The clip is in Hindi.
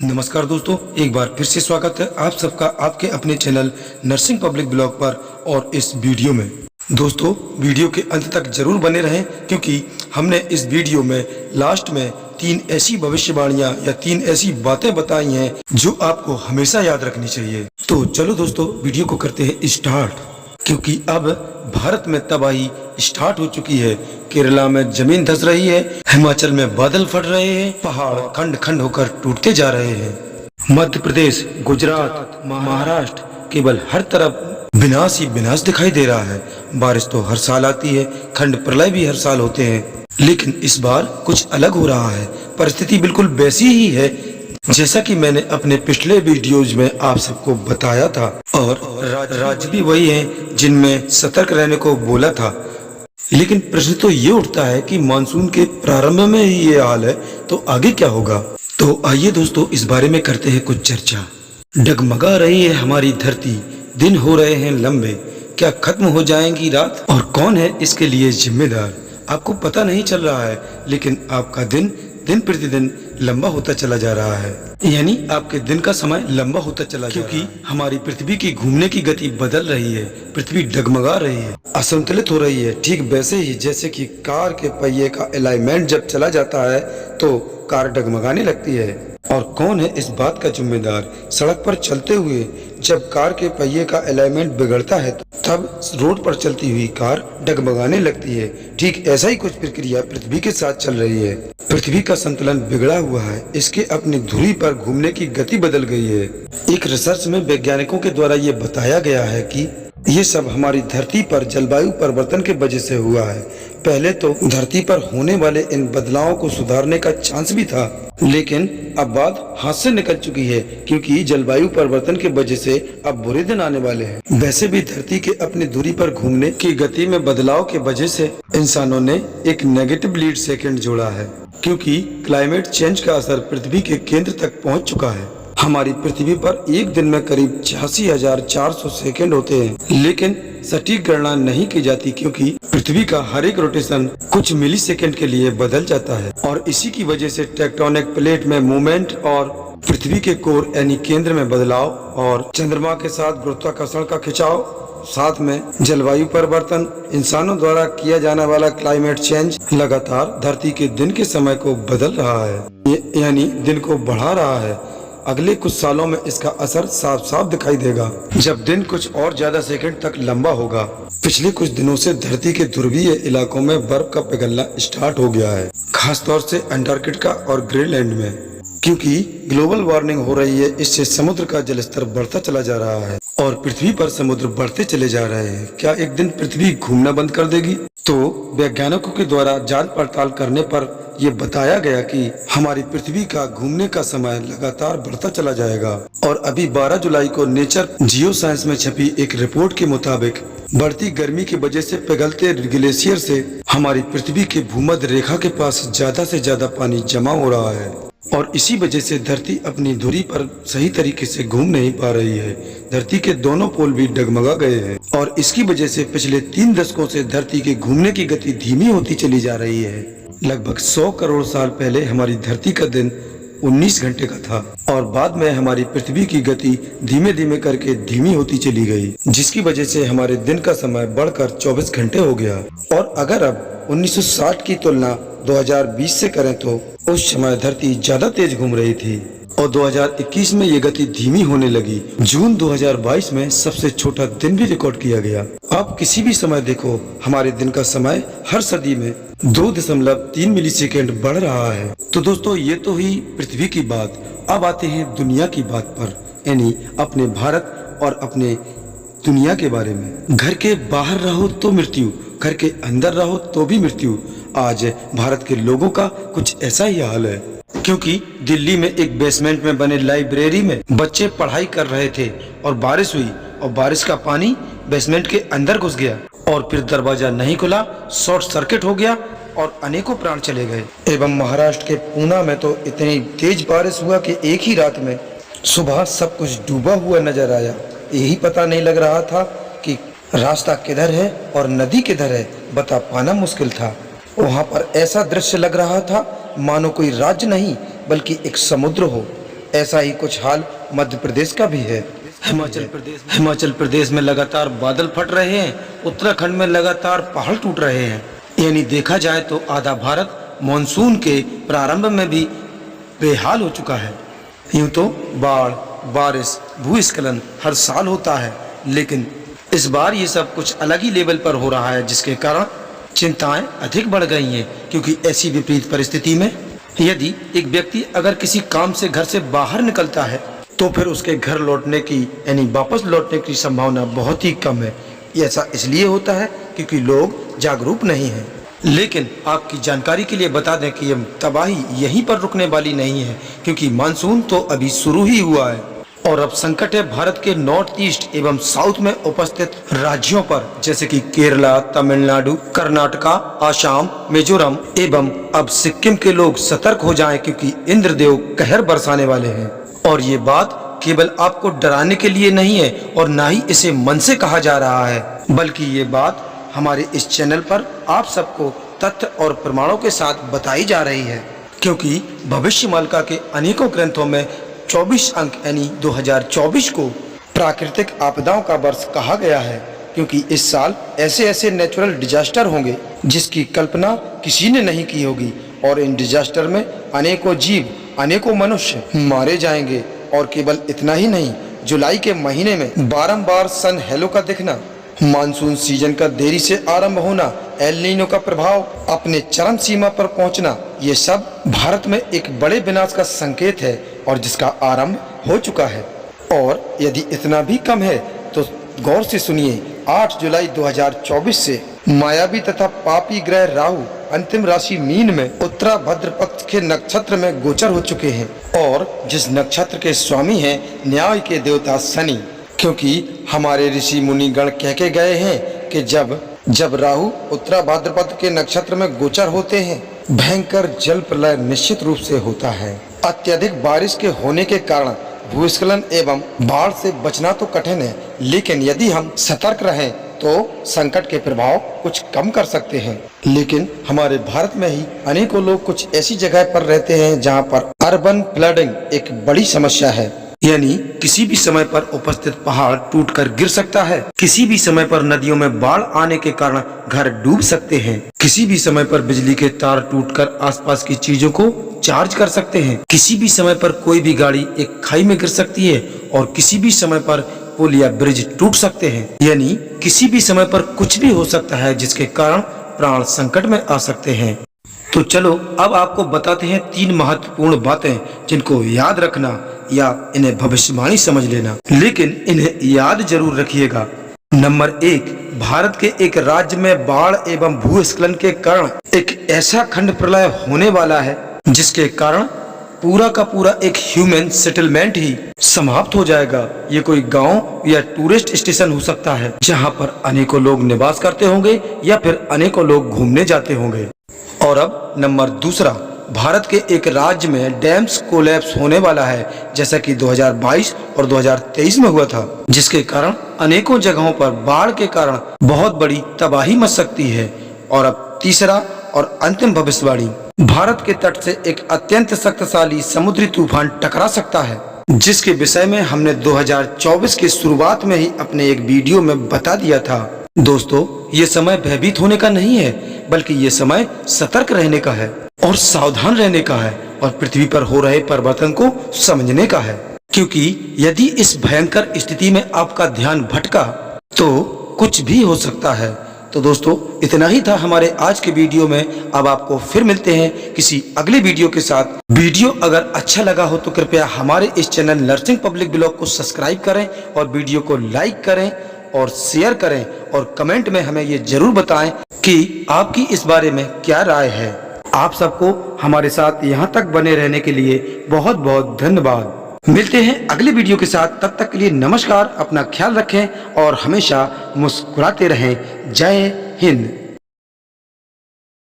नमस्कार दोस्तों, एक बार फिर से स्वागत है आप सबका आपके अपने चैनल नर्सिंग पब्लिक ब्लॉग पर। और इस वीडियो में दोस्तों वीडियो के अंत तक जरूर बने रहें, क्योंकि हमने इस वीडियो में लास्ट में 3 ऐसी भविष्यवाणियां या 3 ऐसी बातें बताई हैं जो आपको हमेशा याद रखनी चाहिए। तो चलो दोस्तों वीडियो को करते हैं स्टार्ट, क्योंकि अब भारत में तबाही स्टार्ट हो चुकी है। केरला में जमीन धंस रही है, हिमाचल में बादल फट रहे हैं, पहाड़ खंड खंड होकर टूटते जा रहे हैं। मध्य प्रदेश, गुजरात, महाराष्ट्र, केवल हर तरफ विनाश ही विनाश दिखाई दे रहा है। बारिश तो हर साल आती है, खंड प्रलय भी हर साल होते हैं, लेकिन इस बार कुछ अलग हो रहा है। परिस्थिति बिल्कुल वैसी ही है जैसा कि मैंने अपने पिछले वीडियोज में आप सबको बताया था, और राज्य भी वही है जिनमें सतर्क रहने को बोला था। लेकिन प्रश्न तो ये उठता है कि मानसून के प्रारंभ में ही ये हाल है, तो आगे क्या होगा। तो आइए दोस्तों इस बारे में करते हैं कुछ चर्चा। डगमगा रही है हमारी धरती, दिन हो रहे हैं लंबे, क्या खत्म हो जाएंगी रात, और कौन है इसके लिए जिम्मेदार। आपको पता नहीं चल रहा है, लेकिन आपका दिन दिन प्रतिदिन लंबा होता चला जा रहा है, यानी आपके दिन का समय लंबा होता चला जा रहा है, क्योंकि हमारी पृथ्वी की घूमने की गति बदल रही है। पृथ्वी डगमगा रही है, असंतुलित हो रही है, ठीक वैसे ही जैसे कि कार के पहिए का अलाइनमेंट जब चला जाता है तो कार डगमगाने लगती है। और कौन है इस बात का जिम्मेदार। सड़क पर चलते हुए जब कार के पहिए का अलाइनमेंट बिगड़ता है तब रोड पर चलती हुई कार डगमगाने लगती है। ठीक ऐसा ही कुछ प्रक्रिया पृथ्वी के साथ चल रही है। पृथ्वी का संतुलन बिगड़ा हुआ है, इसके अपनी धुरी पर घूमने की गति बदल गई है। एक रिसर्च में वैज्ञानिकों के द्वारा ये बताया गया है कि ये सब हमारी धरती पर जलवायु परिवर्तन के वजह से हुआ है। पहले तो धरती पर होने वाले इन बदलावों को सुधारने का चांस भी था, लेकिन अब बात हाथ से निकल चुकी है, क्योंकि जलवायु परिवर्तन के वजह से अब बुरे दिन आने वाले हैं। वैसे भी धरती के अपनी दूरी पर घूमने की गति में बदलाव के वजह से इंसानों ने एक नेगेटिव लीड सेकंड जोड़ा है, क्योंकि क्लाइमेट चेंज का असर पृथ्वी के केंद्र तक पहुँच चुका है। हमारी पृथ्वी पर एक दिन में करीब 86,400 सेकंड होते हैं, लेकिन सटीक गणना नहीं की जाती, क्योंकि पृथ्वी का हर एक रोटेशन कुछ मिली सेकेंड के लिए बदल जाता है। और इसी की वजह से टेक्टोनिक प्लेट में मूवमेंट और पृथ्वी के कोर यानी केंद्र में बदलाव और चंद्रमा के साथ गुरुत्वाकर्षण का खिंचाव, साथ में जलवायु परिवर्तन, इंसानों द्वारा किया जाने वाला क्लाइमेट चेंज लगातार धरती के दिन के समय को बदल रहा है, यानी दिन को बढ़ा रहा है। अगले कुछ सालों में इसका असर साफ साफ दिखाई देगा, जब दिन कुछ और ज्यादा सेकंड तक लंबा होगा। पिछले कुछ दिनों से धरती के ध्रुवीय इलाकों में बर्फ का पिघलना स्टार्ट हो गया है, खास तौर से अंटार्कटिका और ग्रीनलैंड में। क्योंकि ग्लोबल वार्मिंग हो रही है, इससे समुद्र का जलस्तर बढ़ता चला जा रहा है और पृथ्वी पर समुद्र बढ़ते चले जा रहे हैं। क्या एक दिन पृथ्वी घूमना बंद कर देगी? तो वैज्ञानिकों के द्वारा जांच पड़ताल करने पर यह बताया गया कि हमारी पृथ्वी का घूमने का समय लगातार बढ़ता चला जाएगा। और अभी 12 जुलाई को नेचर जियो साइंस में छपी एक रिपोर्ट के मुताबिक बढ़ती गर्मी की वजह से पिघलते ग्लेशियर से हमारी पृथ्वी के भूमध्य रेखा के पास ज्यादा से ज्यादा पानी जमा हो रहा है, और इसी वजह से धरती अपनी धुरी पर सही तरीके से घूम नहीं पा रही है। धरती के दोनों पोल भी डगमगा गए हैं, और इसकी वजह से पिछले 3 दशकों से धरती के घूमने की गति धीमी होती चली जा रही है। लगभग 100 करोड़ साल पहले हमारी धरती का दिन 19 घंटे का था, और बाद में हमारी पृथ्वी की गति धीमे धीमे करके धीमी होती चली गई, जिसकी वजह से हमारे दिन का समय बढ़कर 24 घंटे हो गया। और अगर अब 1960 की तुलना 2020 से करें तो उस समय धरती ज्यादा तेज घूम रही थी, और 2021 में ये गति धीमी होने लगी। जून 2022 में सबसे छोटा दिन भी रिकॉर्ड किया गया। आप किसी भी समय देखो, हमारे दिन का समय हर सदी में 2.3 मिलीसेकंड बढ़ रहा है। तो दोस्तों ये तो हुई पृथ्वी की बात। अब आते हैं दुनिया की बात पर, यानी अपने भारत और अपने दुनिया के बारे में। घर के बाहर रहो तो मृत्यु, घर के अंदर रहो तो भी मृत्यु। आज भारत के लोगों का कुछ ऐसा ही हाल है, क्योंकि दिल्ली में एक बेसमेंट में बने लाइब्रेरी में बच्चे पढ़ाई कर रहे थे और बारिश हुई, और बारिश का पानी बेसमेंट के अंदर घुस गया, और फिर दरवाजा नहीं खुला, शॉर्ट सर्किट हो गया और अनेकों प्राण चले गए। एवं महाराष्ट्र के पूना में तो इतनी तेज बारिश हुआ कि एक ही रात में सुबह सब कुछ डूबा हुआ नजर आया। यही पता नहीं लग रहा था कि रास्ता किधर है और नदी किधर है, बता पाना मुश्किल था। वहाँ पर ऐसा दृश्य लग रहा था मानो कोई राज्य नहीं बल्कि एक समुद्र हो। ऐसा ही कुछ हाल मध्य प्रदेश का भी है। हिमाचल प्रदेश में लगातार बादल फट रहे हैं, उत्तराखंड में लगातार पहाड़ टूट रहे हैं। यानी देखा जाए तो आधा भारत मानसून के प्रारंभ में भी बेहाल हो चुका है। यूं तो बाढ़, बारिश, भूस्खलन हर साल होता है, लेकिन इस बार ये सब कुछ अलग ही लेवल पर हो रहा है, जिसके कारण चिंताएं अधिक बढ़ गई हैं। क्योंकि ऐसी विपरीत परिस्थिति में यदि एक व्यक्ति अगर किसी काम से घर से बाहर निकलता है तो फिर उसके घर लौटने की यानी वापस लौटने की संभावना बहुत ही कम है। ऐसा इसलिए होता है क्योंकि लोग जागरूक नहीं हैं। लेकिन आपकी जानकारी के लिए बता दें कि यह तबाही यहीं पर रुकने वाली नहीं है, क्योंकि मानसून तो अभी शुरू ही हुआ है और अब संकट है भारत के नॉर्थ ईस्ट एवं साउथ में उपस्थित राज्यों पर, जैसे कि केरला, तमिलनाडु, कर्नाटका, आसाम, मिजोरम एवं अब सिक्किम के लोग सतर्क हो जाएं, क्योंकि इंद्रदेव कहर बरसाने वाले हैं। और ये बात केवल आपको डराने के लिए नहीं है और ना ही इसे मन से कहा जा रहा है, बल्कि ये बात हमारे इस चैनल पर आप सबको तथ्य और प्रमाणों के साथ बताई जा रही है। क्योंकि भविष्यमालिका के अनेकों ग्रंथों में 24 अंक यानी 2024 को प्राकृतिक आपदाओं का वर्ष कहा गया है, क्योंकि इस साल ऐसे ऐसे नेचुरल डिजास्टर होंगे जिसकी कल्पना किसी ने नहीं की होगी। और इन डिजास्टर में अनेकों जीव, अनेकों मनुष्य मारे जाएंगे। और केवल इतना ही नहीं, जुलाई के महीने में बारंबार सन हेलो का दिखना, मानसून सीजन का देरी से आरंभ होना, एल नीनो का प्रभाव अपने चरम सीमा पर पहुंचना, ये सब भारत में एक बड़े विनाश का संकेत है और जिसका आरंभ हो चुका है। और यदि इतना भी कम है तो गौर से सुनिए, 8 जुलाई 2024 से मायावी तथा पापी ग्रह राहु अंतिम राशि मीन में उत्तरा भद्र पक्ष के नक्षत्र में गोचर हो चुके हैं। और जिस नक्षत्र के स्वामी हैं न्याय के देवता शनि, क्योंकि हमारे ऋषि मुनि गण कह के गए हैं कि जब राहु उत्तरा भाद्रपद के नक्षत्र में गोचर होते हैं, भयंकर जल प्रलय निश्चित रूप से होता है। अत्यधिक बारिश के होने के कारण भूस्खलन एवं बाढ़ से बचना तो कठिन है, लेकिन यदि हम सतर्क रहें तो संकट के प्रभाव कुछ कम कर सकते हैं। लेकिन हमारे भारत में ही अनेकों लोग कुछ ऐसी जगह पर रहते हैं जहां पर अर्बन फ्लडिंग एक बड़ी समस्या है। यानी किसी भी समय पर उपस्थित पहाड़ टूटकर गिर सकता है, किसी भी समय पर नदियों में बाढ़ आने के कारण घर डूब सकते हैं, किसी भी समय पर बिजली के तार टूटकर आसपास की चीजों को चार्ज कर सकते हैं, किसी भी समय पर कोई भी गाड़ी एक खाई में गिर सकती है और किसी भी समय पर पुल या ब्रिज टूट सकते हैं। यानी किसी भी समय पर कुछ भी हो सकता है, जिसके कारण प्राण संकट में आ सकते हैं। तो चलो अब आपको बताते हैं 3 महत्वपूर्ण बातें जिनको याद रखना या इन्हें भविष्यवाणी समझ लेना, लेकिन इन्हें याद जरूर रखिएगा। नंबर 1, भारत के एक राज्य में बाढ़ एवं भूस्खलन के कारण एक ऐसा खंड प्रलय होने वाला है जिसके कारण पूरा का पूरा एक ह्यूमन सेटलमेंट ही समाप्त हो जाएगा। ये कोई गांव या टूरिस्ट स्टेशन हो सकता है जहां पर अनेकों लोग निवास करते होंगे या फिर अनेकों लोग घूमने जाते होंगे। और अब नंबर 2, भारत के एक राज्य में डैम्स कोलैप्स होने वाला है, जैसा कि 2022 और 2023 में हुआ था, जिसके कारण अनेकों जगहों पर बाढ़ के कारण बहुत बड़ी तबाही मच सकती है। और अब 3 और अंतिम भविष्यवाणी, भारत के तट से एक अत्यंत शक्तिशाली समुद्री तूफान टकरा सकता है, जिसके विषय में हमने 2024 की शुरुआत में ही अपने एक वीडियो में बता दिया था। दोस्तों, ये समय भयभीत होने का नहीं है, बल्कि ये समय सतर्क रहने का है और सावधान रहने का है और पृथ्वी पर हो रहे परिवर्तन को समझने का है। क्योंकि यदि इस भयंकर स्थिति में आपका ध्यान भटका तो कुछ भी हो सकता है। तो दोस्तों, इतना ही था हमारे आज के वीडियो में। अब आपको फिर मिलते हैं किसी अगले वीडियो के साथ। वीडियो अगर अच्छा लगा हो तो कृपया हमारे इस चैनल नर्सिंग पब्लिक ब्लॉग को सब्सक्राइब करें और वीडियो को लाइक करें और शेयर करें और कमेंट में हमें ये जरूर बताएं कि आपकी इस बारे में क्या राय है। आप सबको हमारे साथ यहाँ तक बने रहने के लिए बहुत बहुत धन्यवाद। मिलते हैं अगले वीडियो के साथ, तब तक के लिए नमस्कार, अपना ख्याल रखें और हमेशा मुस्कुराते रहें। जय हिंद।